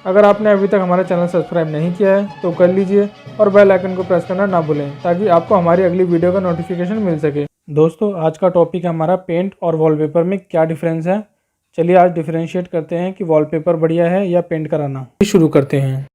अगर आपने अभी तक हमारा चैनल सब्सक्राइब नहीं किया है तो कर लीजिए और बेल आइकन को प्रेस करना ना भूलें ताकि आपको हमारी अगली वीडियो का नोटिफिकेशन मिल सके। दोस्तों, आज का टॉपिक है हमारा पेंट और वॉलपेपर में क्या डिफरेंस है। चलिए आज डिफरेंशिएट करते हैं कि वॉलपेपर बढ़िया है या पेंट कराना। शुरू करते हैं।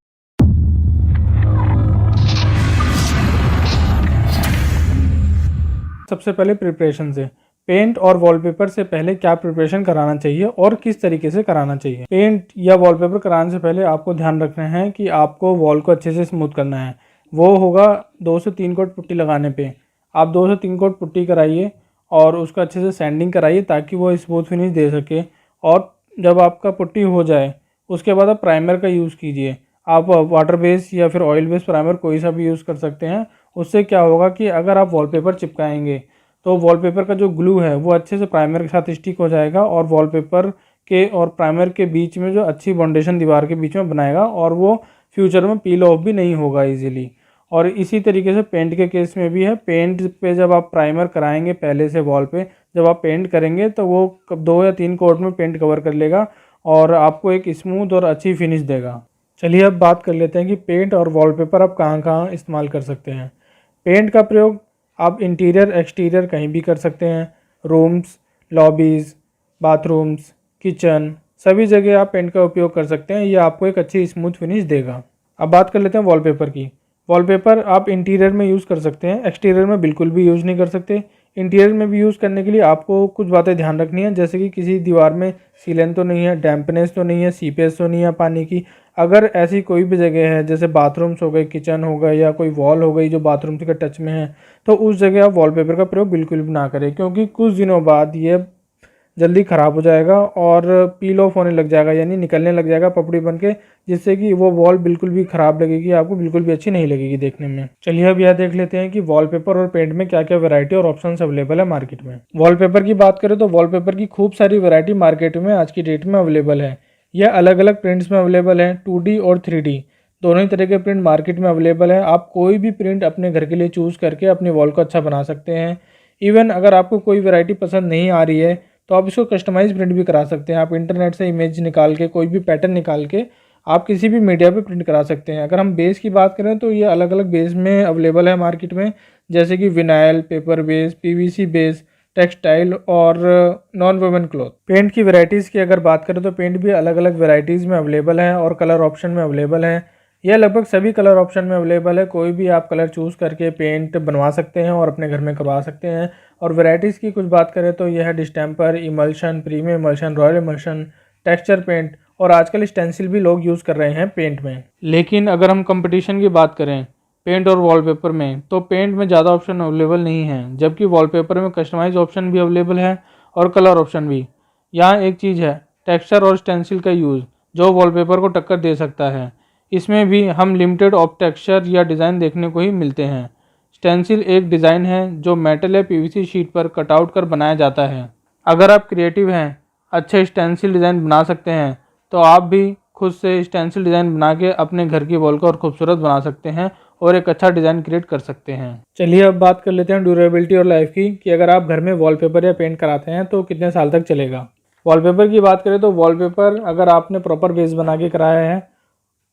सबसे पहले प्रिपरेशन से, पेंट और वॉलपेपर से पहले क्या प्रिपरेशन कराना चाहिए और किस तरीके से कराना चाहिए। पेंट या वॉलपेपर कराने से पहले आपको ध्यान रखना है कि आपको वॉल को अच्छे से स्मूथ करना है। वो होगा 2 से 3 कोट पुट्टी लगाने पे। आप 2 से 3 कोट पुट्टी कराइए और उसको अच्छे से सैंडिंग कराइए ताकि वो स्मूथ फिनिश दे सके। और जब आपका पुट्टी हो जाए उसके बाद आप प्राइमर का यूज़ कीजिए। आप वाटर बेस या फिर ऑयल बेस प्राइमर कोई सा भी यूज़ कर सकते हैं। उससे क्या होगा कि अगर आप वॉलपेपर चिपकाएंगे तो वॉलपेपर का जो ग्लू है वो अच्छे से प्राइमर के साथ स्टिक हो जाएगा और वॉलपेपर के और प्राइमर के बीच में जो अच्छी बाउंडेशन दीवार के बीच में बनाएगा और वो फ्यूचर में पील ऑफ भी नहीं होगा इजीली। और इसी तरीके से पेंट के केस में भी है। पेंट पे जब आप प्राइमर कराएंगे पहले से वॉल पे, जब आप पेंट करेंगे तो वो 2 या 3 कोट में पेंट कवर कर लेगा और आपको एक स्मूथ और अच्छी फिनिश देगा। चलिए अब बात कर लेते हैं कि पेंट और वॉलपेपर आप कहाँ कहाँ इस्तेमाल कर सकते हैं। पेंट का प्रयोग आप इंटीरियर एक्सटीरियर कहीं भी कर सकते हैं। रूम्स, लॉबीज़, बाथरूम्स, किचन, सभी जगह आप पेंट का उपयोग कर सकते हैं। ये आपको एक अच्छी स्मूथ फिनिश देगा। अब बात कर लेते हैं वॉलपेपर की। वॉलपेपर आप इंटीरियर में यूज़ कर सकते हैं, एक्सटीरियर में बिल्कुल भी यूज़ नहीं कर सकते। इंटीरियर में भी यूज़ करने के लिए आपको कुछ बातें ध्यान रखनी है, जैसे कि किसी दीवार में सीलन तो नहीं है, डैम्पनेस तो नहीं है, सीपेज तो नहीं है पानी की। अगर ऐसी कोई भी जगह है जैसे बाथरूम्स हो गए, किचन हो गए या कोई वॉल हो गई जो बाथरूम के टच में है, तो उस जगह आप वॉलपेपर का प्रयोग बिल्कुल भी ना करें, क्योंकि कुछ दिनों बाद ये जल्दी ख़राब हो जाएगा और पील ऑफ होने लग जाएगा, यानी निकलने लग जाएगा पपड़ी बन के, जिससे कि वो वॉल बिल्कुल भी ख़राब लगेगी, आपको बिल्कुल भी अच्छी नहीं लगेगी देखने में। चलिए अब यह देख लेते हैं कि वॉलपेपर और पेंट में क्या क्या वैरायटी और ऑप्शंस अवेलेबल है मार्केट में। वॉलपेपर की बात करें तो वॉलपेपर की खूब सारी वैरायटी मार्केट में आज की डेट में अवेलेबल है। यह अलग अलग प्रिंट्स में अवेलेबल है। 2D और 3D दोनों ही तरह के प्रिंट मार्केट में अवेलेबल है। आप कोई भी प्रिंट अपने घर के लिए चूज़ करके अपनी वॉल को अच्छा बना सकते हैं। इवन अगर आपको कोई वैरायटी पसंद नहीं आ रही है तो आप इसको कस्टमाइज प्रिंट भी करा सकते हैं। आप इंटरनेट से इमेज निकाल के, कोई भी पैटर्न निकाल के आप किसी भी मीडिया पे प्रिंट करा सकते हैं। अगर हम बेस की बात करें तो ये अलग अलग बेस में अवेलेबल है मार्केट में, जैसे कि vinyl, paper base, PVC base, textile और नॉन वोवन क्लॉथ। पेंट की वैरायटीज़ की अगर बात करें तो पेंट भी अलग अलग वैरायटीज़ में अवेलेबल है और कलर ऑप्शन में अवेलेबल है। यह लगभग सभी कलर ऑप्शन में अवेलेबल है। कोई भी आप कलर चूज़ करके पेंट बनवा सकते हैं और अपने घर में करवा सकते हैं। और वैरायटीज़ की कुछ बात करें तो यह distemper, emulsion, premium emulsion, royal emulsion, texture paint और आजकल स्टेंसिल भी लोग यूज़ कर रहे हैं पेंट में। लेकिन अगर हम कंपटीशन की बात करें पेंट और वॉलपेपर में, तो पेंट में ज़्यादा ऑप्शन अवेलेबल नहीं है, जबकि वॉलपेपर में कस्टमाइज ऑप्शन भी अवेलेबल है और कलर ऑप्शन भी। यहाँ एक चीज़ है, टेक्सचर और स्टेंसिल का यूज़, जो वॉलपेपर को टक्कर दे सकता है। इसमें भी हम लिमिटेड ऑफ टेक्सचर या डिज़ाइन देखने को ही मिलते हैं। स्टेंसिल एक डिज़ाइन है जो मेटल या PVC शीट पर कटआउट कर बनाया जाता है। अगर आप क्रिएटिव हैं, अच्छे स्टेंसिल डिज़ाइन बना सकते हैं, तो आप भी खुद से स्टेंसिल डिज़ाइन बना के अपने घर की वॉल को और खूबसूरत बना सकते हैं और एक अच्छा डिज़ाइन क्रिएट कर सकते हैं। चलिए अब बात कर लेते हैं ड्यूरेबिलिटी और लाइफ की, कि अगर आप घर में वॉलपेपर या पेंट कराते हैं तो कितने साल तक चलेगा। वॉलपेपर की बात करें तो वॉलपेपर अगर आपने प्रॉपर बेस बना के कराया है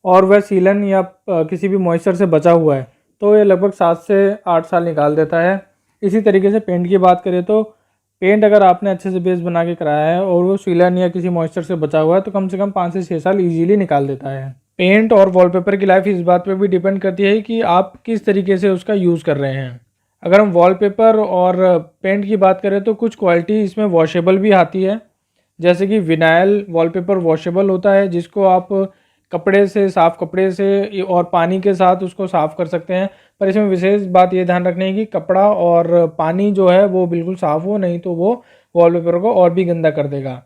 और वह सीलन या किसी भी मॉइस्चर से बचा हुआ है तो ये लगभग 7 से 8 साल निकाल देता है। इसी तरीके से पेंट की बात करें तो पेंट अगर आपने अच्छे से बेस बना के कराया है और वो सीलन या किसी मॉइस्चर से बचा हुआ है तो कम से कम 5 से 6 साल इजीली निकाल देता है। पेंट और वॉलपेपर की लाइफ इस बात पे भी डिपेंड करती है कि आप किस तरीके से उसका यूज़ कर रहे हैं। अगर हम वॉलपेपर और पेंट की बात करें तो कुछ क्वालिटी इसमें वॉशेबल भी आती है, जैसे कि विनाइल वॉलपेपर वॉशेबल होता है, जिसको आप कपड़े से, साफ़ कपड़े से और पानी के साथ उसको साफ़ कर सकते हैं। पर इसमें विशेष बात ये ध्यान रखनी है कि कपड़ा और पानी जो है वो बिल्कुल साफ़ हो, नहीं तो वो वॉलपेपर को और भी गंदा कर देगा।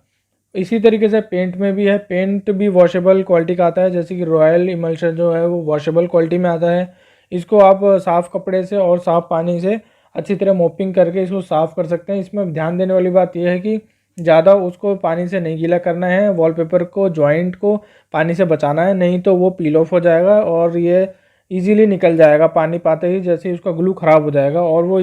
इसी तरीके से पेंट में भी है, पेंट भी वॉशेबल क्वालिटी का आता है, जैसे कि रॉयल इमल्शन जो है वो वॉशेबल क्वालिटी में आता है। इसको आप साफ़ कपड़े से और साफ़ पानी से अच्छी तरह मोपिंग करके इसको साफ़ कर सकते हैं। इसमें ध्यान देने वाली बात यह है कि ज़्यादा उसको पानी से नहीं गीला करना है, वॉलपेपर को, जॉइंट को पानी से बचाना है, नहीं तो वो पील ऑफ हो जाएगा और ये इजीली निकल जाएगा पानी पाते ही, जैसे उसका ग्लू ख़राब हो जाएगा और वो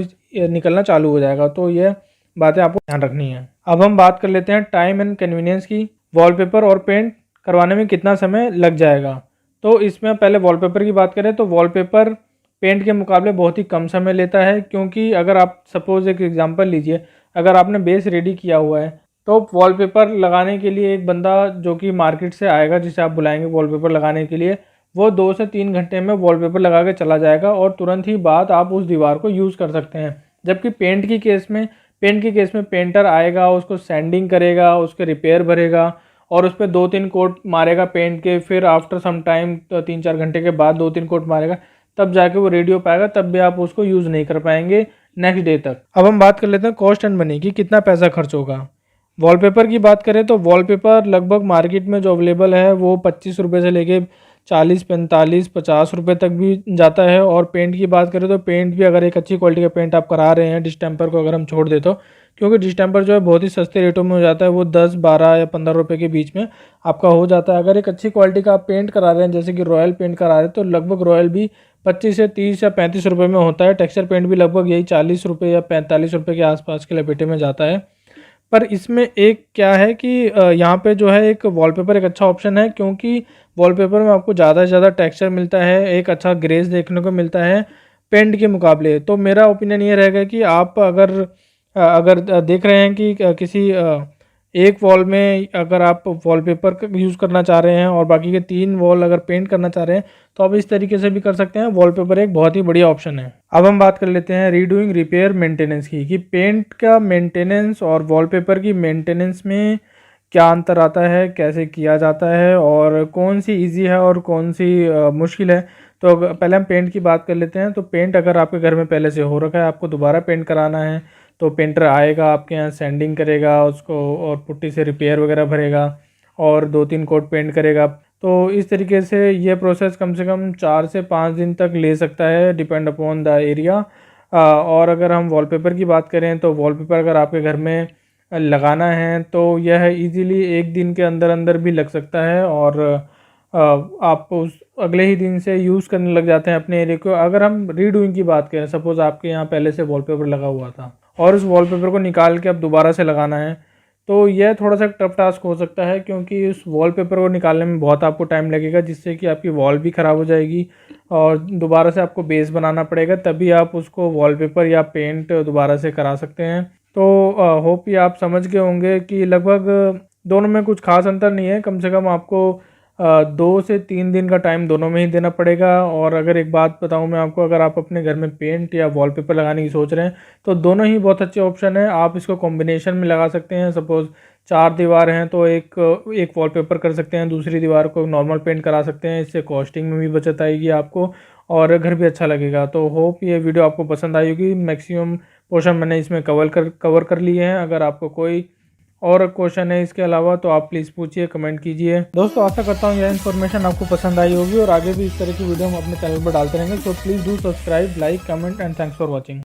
निकलना चालू हो जाएगा। तो ये बातें आपको ध्यान रखनी है। अब हम बात कर लेते हैं टाइम एंड कन्वीनियंस की। वॉलपेपर और पेंट करवाने में कितना समय लग जाएगा। तो इसमें पहले वॉलपेपर की बात करें तो वॉलपेपर पेंट के मुकाबले बहुत ही कम समय लेता है, क्योंकि अगर आप सपोज़ एक एग्जांपल लीजिए, अगर आपने बेस रेडी किया हुआ है तो वॉलपेपर लगाने के लिए एक बंदा जो कि मार्केट से आएगा, जिसे आप बुलाएंगे वॉलपेपर लगाने के लिए, वो 2 से 3 घंटे में वॉलपेपर लगा के चला जाएगा और तुरंत ही बाद आप उस दीवार को यूज़ कर सकते हैं। जबकि पेंट के केस में पेंटर आएगा, उसको सैंडिंग करेगा, उसके रिपेयर भरेगा और उस पर 2-3 कोट मारेगा पेंट के, फिर आफ्टर सम टाइम 3-4 घंटे के बाद 2-3 कोट मारेगा, तब जाके वो रेडी हो पाएगा, तब भी आप उसको यूज़ नहीं कर पाएंगे नेक्स्ट डे तक। अब हम बात कर लेते हैं कॉस्ट एंड मनी की, कितना पैसा खर्च होगा। वॉलपेपर की बात करें तो वॉलपेपर लगभग मार्केट में जो अवेलेबल है वो 25 रुपये से लेके 40, 45, 50 रुपये तक भी जाता है। और पेंट की बात करें तो पेंट भी अगर एक अच्छी क्वालिटी का पेंट आप करा रहे हैं, डिस्टेंपर को अगर हम छोड़ दे तो, क्योंकि डिस्टेंपर जो है बहुत ही सस्ते रेटों में हो जाता है, वो 10, 12 या 15 रुपये के बीच में आपका हो जाता है। अगर एक अच्छी क्वालिटी का आप पेंट करा रहे हैं, जैसे कि रॉयल पेंट करा रहे हैं, तो लगभग रॉयल भी 25 से 30 या 35 रुपये में होता है। टेक्सचर पेंट भी लगभग यही 40 रुपये या 45 रुपये के आसपास के लपेटे में जाता है। पर इसमें एक क्या है कि यहाँ पे जो है एक वॉलपेपर एक अच्छा ऑप्शन है, क्योंकि वॉलपेपर में आपको ज़्यादा से ज़्यादा टेक्सचर मिलता है, एक अच्छा ग्रेस देखने को मिलता है पेंट के मुकाबले। तो मेरा ओपिनियन ये रहेगा कि आप अगर देख रहे हैं कि किसी एक वॉल में अगर आप वॉलपेपर यूज़ करना चाह रहे हैं और बाकी के 3 वॉल अगर पेंट करना चाह रहे हैं, तो आप इस तरीके से भी कर सकते हैं। वॉलपेपर एक बहुत ही बढ़िया ऑप्शन है। अब हम बात कर लेते हैं रीडूइंग रिपेयर मेंटेनेंस की, कि पेंट का मेंटेनेंस और वॉलपेपर की मेंटेनेंस में क्या अंतर आता है, कैसे किया जाता है और कौन सी ईजी है और कौन सी मुश्किल है। तो पहले हम पेंट की बात कर लेते हैं। तो पेंट अगर आपके घर में पहले से हो रखा है, आपको दोबारा पेंट कराना है, तो पेंटर आएगा आपके यहाँ, सैंडिंग करेगा उसको और पुट्टी से रिपेयर वगैरह भरेगा और 2-3 कोट पेंट करेगा। तो इस तरीके से ये प्रोसेस कम से कम 4 से 5 दिन तक ले सकता है, डिपेंड अपॉन द एरिया। और अगर हम वॉलपेपर की बात करें तो वॉलपेपर अगर आपके घर में लगाना है तो यह इजीली 1 दिन के अंदर अंदर भी लग सकता है और आप उस अगले ही दिन से यूज़ करने लग जाते हैं अपने एरिया को। अगर हम रीडूइंग की बात करें, सपोज़ आपके यहाँ पहले से वॉलपेपर लगा हुआ था और उस वॉलपेपर को निकाल के अब दोबारा से लगाना है, तो यह थोड़ा सा टफ टास्क हो सकता है, क्योंकि उस वॉलपेपर को निकालने में बहुत आपको टाइम लगेगा, जिससे कि आपकी वॉल भी ख़राब हो जाएगी और दोबारा से आपको बेस बनाना पड़ेगा, तभी आप उसको वॉलपेपर या पेंट दोबारा से करा सकते हैं। तो होप ये आप समझ गए होंगे कि लगभग दोनों में कुछ खास अंतर नहीं है। कम से कम आपको 2 से 3 दिन का टाइम दोनों में ही देना पड़ेगा। और अगर एक बात बताऊं मैं आपको, अगर आप अपने घर में पेंट या वॉलपेपर लगाने की सोच रहे हैं तो दोनों ही बहुत अच्छे ऑप्शन हैं। आप इसको कॉम्बिनेशन में लगा सकते हैं। सपोज़ 4 दीवार हैं तो एक वॉलपेपर कर सकते हैं, दूसरी दीवार को नॉर्मल पेंट करा सकते हैं। इससे कॉस्टिंग में भी बचत आएगी आपको और घर भी अच्छा लगेगा। तो होप ये वीडियो आपको पसंद आई होगी। मैक्सिमम पोर्शन मैंने इसमें कवर कर लिए हैं। अगर आपको कोई और क्वेश्चन है इसके अलावा तो आप प्लीज़ पूछिए, कमेंट कीजिए। दोस्तों आशा करता हूँ यह इन्फॉर्मेशन आपको पसंद आई होगी और आगे भी इस तरह की वीडियो हम अपने चैनल पर डालते रहेंगे। So please do subscribe, like, comment and thanks for watching.